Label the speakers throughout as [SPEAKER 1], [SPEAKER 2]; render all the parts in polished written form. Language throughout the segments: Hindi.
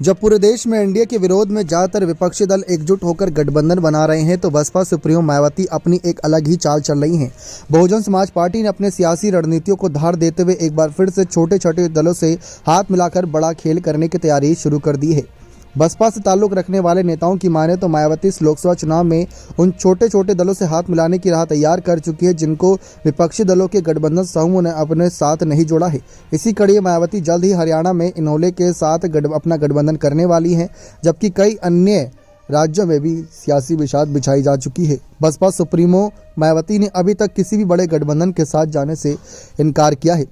[SPEAKER 1] जब पूरे देश में एनडीए के विरोध में ज्यादातर विपक्षी दल एकजुट होकर गठबंधन बना रहे हैं तो बसपा सुप्रीमो मायावती अपनी एक अलग ही चाल चल रही हैं। बहुजन समाज पार्टी ने अपने सियासी रणनीतियों को धार देते हुए एक बार फिर से छोटे छोटे दलों से हाथ मिलाकर बड़ा खेल करने की तैयारी शुरू कर दी है। बसपा से ताल्लुक रखने वाले नेताओं की माने तो मायावती इस लोकसभा चुनाव में उन छोटे छोटे दलों से हाथ मिलाने की राह तैयार कर चुकी है जिनको विपक्षी दलों के गठबंधन समूह ने अपने साथ नहीं जोड़ा है। इसी कड़ी में मायावती जल्द ही हरियाणा में इनेलो के साथ अपना गठबंधन करने वाली हैं, जबकि कई अन्य राज्यों में भी सियासी बिसात बिछाई जा चुकी है। बसपा सुप्रीमो मायावती ने अभी तक किसी भी बड़े गठबंधन के साथ जाने से इनकार किया है।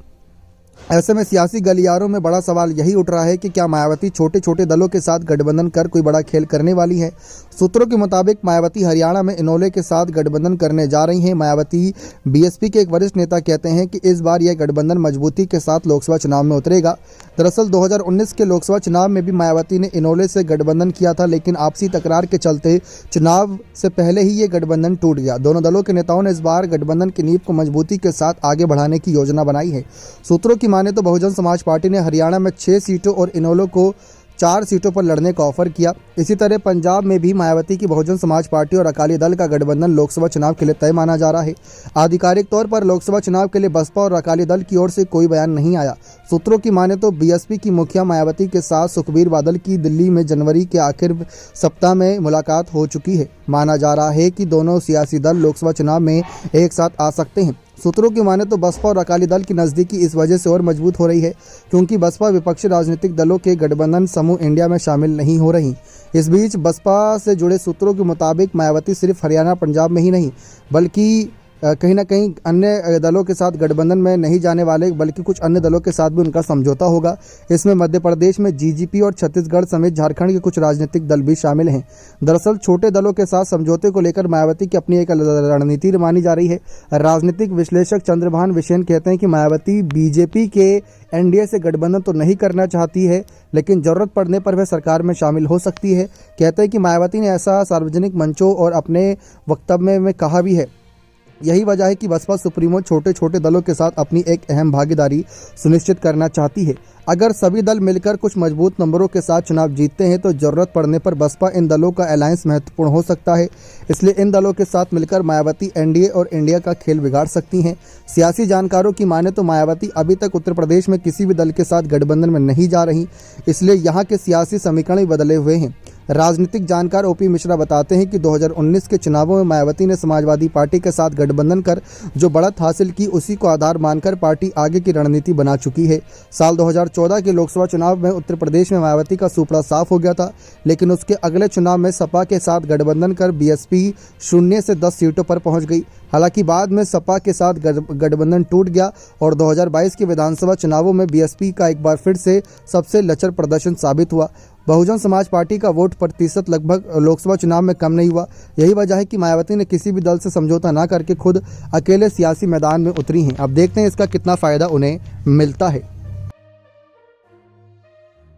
[SPEAKER 1] ऐसे में सियासी गलियारों में बड़ा सवाल यही उठ रहा है कि क्या मायावती छोटे छोटे दलों के साथ गठबंधन कर कोई बड़ा खेल करने वाली है। सूत्रों के मुताबिक मायावती हरियाणा में इनेलो के साथ गठबंधन करने जा रही हैं। मायावती बीएसपी के एक वरिष्ठ नेता कहते हैं कि इस बार यह गठबंधन मजबूती के साथ लोकसभा चुनाव में उतरेगा। दरअसल 2019 के लोकसभा चुनाव में भी मायावती ने इनेलो से गठबंधन किया था, लेकिन आपसी तकरार के चलते चुनाव से पहले ही ये गठबंधन टूट गया। दोनों दलों के नेताओं ने इस बार गठबंधन की नींव को मजबूती के साथ आगे बढ़ाने की योजना बनाई है। सूत्रों की माने तो बहुजन समाज पार्टी ने हरियाणा में 6 सीटों और इनेलो को 4 सीटों पर लड़ने का ऑफर किया। इसी तरह पंजाब में भी मायावती की बहुजन समाज पार्टी और अकाली दल का गठबंधन लोकसभा चुनाव के लिए तय माना जा रहा है। आधिकारिक तौर पर लोकसभा चुनाव के लिए बसपा और अकाली दल की ओर से कोई बयान नहीं आया। सूत्रों की माने तो बीएसपी की मुखिया मायावती के साथ सुखबीर बादल की दिल्ली में जनवरी के आखिर सप्ताह में मुलाकात हो चुकी है। माना जा रहा है कि दोनों सियासी दल लोकसभा चुनाव में एक साथ आ सकते हैं। सूत्रों की माने तो बसपा और अकाली दल की नज़दीकी इस वजह से और मजबूत हो रही है क्योंकि बसपा विपक्षी राजनीतिक दलों के गठबंधन समूह इंडिया में शामिल नहीं हो रही। इस बीच बसपा से जुड़े सूत्रों के मुताबिक मायावती सिर्फ हरियाणा पंजाब में ही नहीं बल्कि कहीं ना कहीं अन्य दलों के साथ गठबंधन में नहीं जाने वाले, बल्कि कुछ अन्य दलों के साथ भी उनका समझौता होगा। इसमें मध्य प्रदेश में जीजीपी और छत्तीसगढ़ समेत झारखंड के कुछ राजनीतिक दल भी शामिल हैं। दरअसल छोटे दलों के साथ समझौते को लेकर मायावती की अपनी एक रणनीति मानी जा रही है। राजनीतिक विश्लेषक चंद्रभान विशेन कहते हैं कि मायावती बीजेपी के एनडीए से गठबंधन तो नहीं करना चाहती है, लेकिन जरूरत पड़ने पर वह सरकार में शामिल हो सकती है। कहते हैं कि मायावती ने ऐसा सार्वजनिक मंचों और अपने वक्तव्य में कहा भी है। यही वजह है कि बसपा सुप्रीमो छोटे छोटे दलों के साथ अपनी एक अहम भागीदारी सुनिश्चित करना चाहती है। अगर सभी दल मिलकर कुछ मजबूत नंबरों के साथ चुनाव जीतते हैं तो जरूरत पड़ने पर बसपा इन दलों का अलायंस महत्वपूर्ण हो सकता है। इसलिए इन दलों के साथ मिलकर मायावती एनडीए और इंडिया का खेल बिगाड़ सकती हैं। सियासी जानकारों की माने तो मायावती अभी तक उत्तर प्रदेश में किसी भी दल के साथ गठबंधन में नहीं जा रही, इसलिए यहाँ के सियासी समीकरण ही बदले हुए हैं। राजनीतिक जानकार ओपी मिश्रा बताते हैं कि 2019 के चुनावों में मायावती ने समाजवादी पार्टी के साथ गठबंधन कर जो बढ़त हासिल की, उसी को आधार मानकर पार्टी आगे की रणनीति बना चुकी है। साल 2014 के लोकसभा चुनाव में उत्तर प्रदेश में मायावती का सुपड़ा साफ हो गया था, लेकिन उसके अगले चुनाव में सपा के साथ गठबंधन कर बीएसपी 0 से 10 सीटों पर पहुंच गई। हालांकि बाद में सपा के साथ गठबंधन टूट गया और 2022 के विधानसभा चुनावों में बीएसपी का एक बार फिर से सबसे लचर प्रदर्शन साबित हुआ। बहुजन समाज पार्टी का वोट प्रतिशत लगभग लोकसभा चुनाव में कम नहीं हुआ। यही वजह है कि मायावती ने किसी भी दल से समझौता न करके खुद अकेले सियासी मैदान में उतरी हैं। अब देखते हैं इसका कितना फ़ायदा उन्हें मिलता है।